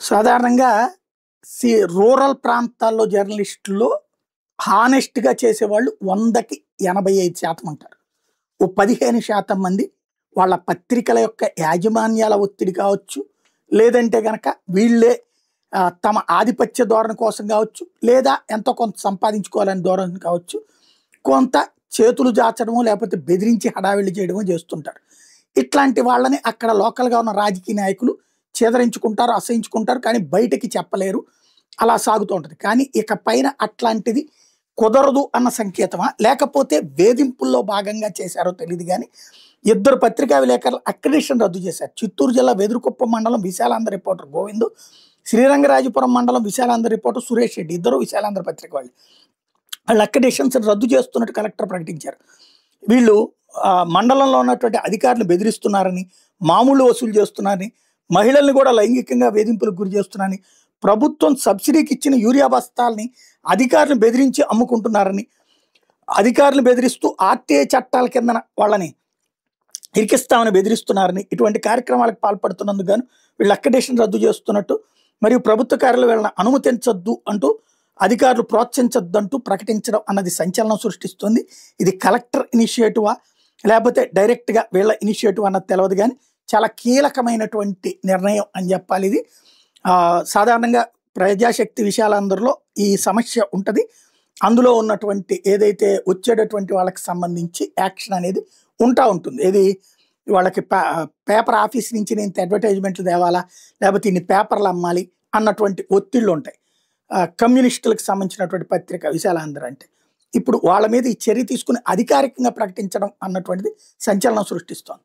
సాధారణంగా C rural ప్రాంతాల్లో జర్నలిస్టుల్లో హానెస్ట్‌గా చేసేవాళ్ళు 100కి 85% ఉంటారు. ఓ 15% మంది వాళ్ళ పత్రికల యొక్క యాజమాన్యాల ఒత్తిడి కావచ్చు, లేదంటే గనక వీళ్ళే తమ ఆధిపత్య ధోరణి కోసం కావచ్చు, లేదా ఎంతో కొంత సంపాదించుకోవాలని ధోరణి కావచ్చు, కొంత చేతులు జాచడమో, లేకపోతే బెదిరించి హడావిడి చేయడమో చేస్తుంటారు. ఇట్లాంటి వాళ్ళని అక్కడ లోకల్‌గా ఉన్న రాజకీయ నాయకులు చేదరించుకుంటారు, అసహించుకుంటారు. కానీ బయటకి చెప్పలేరు. అలా సాగుతూ ఉంటది. కానీ ఇక పైన అట్లాంటిది కుదరదు అన్న సంకేతమా? లేకపోతే వేధింపుల్లో భాగంగా చేశారో తెలీదు గానీ, ఇద్దరు పత్రికా విలేకరుల అక్రిడిషన్ రద్దు చేశారు. చిత్తూరు జిల్లా వెదురుకుప్పం మండలం విశాలాంధ్ర రిపోర్టర్ గోవిందు, శ్రీరంగరాజపురం మండలం విశాలాంధ్ర రిపోర్టర్ సురేష్ రెడ్డి ఇద్దరు విశాలాంధ్ర పత్రిక వాళ్ళు. వాళ్ళ అక్రిడిషన్స్ రద్దు చేస్తున్నట్టు కలెక్టర్ ప్రకటించారు. వీళ్ళు మండలంలో ఉన్నటువంటి అధికారులను బెదిరిస్తున్నారని, మామూళ్ళు వసూలు చేస్తున్నారని, మహిళల్ని కూడా లైంగికంగా వేధింపులకు గురి చేస్తున్నారని, ప్రభుత్వం సబ్సిడీకి ఇచ్చిన యూరియా బస్తాల్ని అధికారులు బెదిరించి అమ్ముకుంటున్నారని, అధికారులు బెదిరిస్తూ ఆర్టీఐ చట్టాల కిందన వాళ్ళని ఇరికిస్తామని బెదిరిస్తున్నారని, ఇటువంటి కార్యక్రమాలకు పాల్పడుతున్నందుకు గాను వీళ్ళు అక్రిడిషన్ రద్దు చేస్తున్నట్టు, మరియు ప్రభుత్వ కార్యాలయాలు వీళ్ళని అనుమతించొద్దు అంటూ, అధికారులు ప్రోత్సహించొద్దంటూ ప్రకటించడం అన్నది సంచలనం సృష్టిస్తుంది. ఇది కలెక్టర్ ఇనిషియేటివా, లేకపోతే డైరెక్ట్‌గా వీళ్ళ ఇనిషియేటివ్ అన్నది తెలవదు గానీ, చాలా కీలకమైనటువంటి నిర్ణయం అని చెప్పాలి ఇది. సాధారణంగా ప్రజాశక్తి విశాలాంధ్రలో ఈ సమస్య ఉంటది. అందులో ఉన్నటువంటి ఏదైతే వచ్చేటటువంటి వాళ్ళకి సంబంధించి యాక్షన్ అనేది ఉంటుంది. ఏది వాళ్ళకి పేపర్ ఆఫీస్ నుంచి నేను అడ్వర్టైజ్మెంట్లు తేవాలా, లేకపోతే ఇన్ని పేపర్లు అమ్మాలి అన్నటువంటి ఒత్తిళ్ళు ఉంటాయి. కమ్యూనిస్టులకు సంబంధించినటువంటి పత్రిక విశాలాంధ్ర అంటే. ఇప్పుడు వాళ్ళ మీద ఈ చర్య తీసుకుని అధికారికంగా ప్రకటించడం అన్నటువంటిది సంచలనం సృష్టిస్తోంది.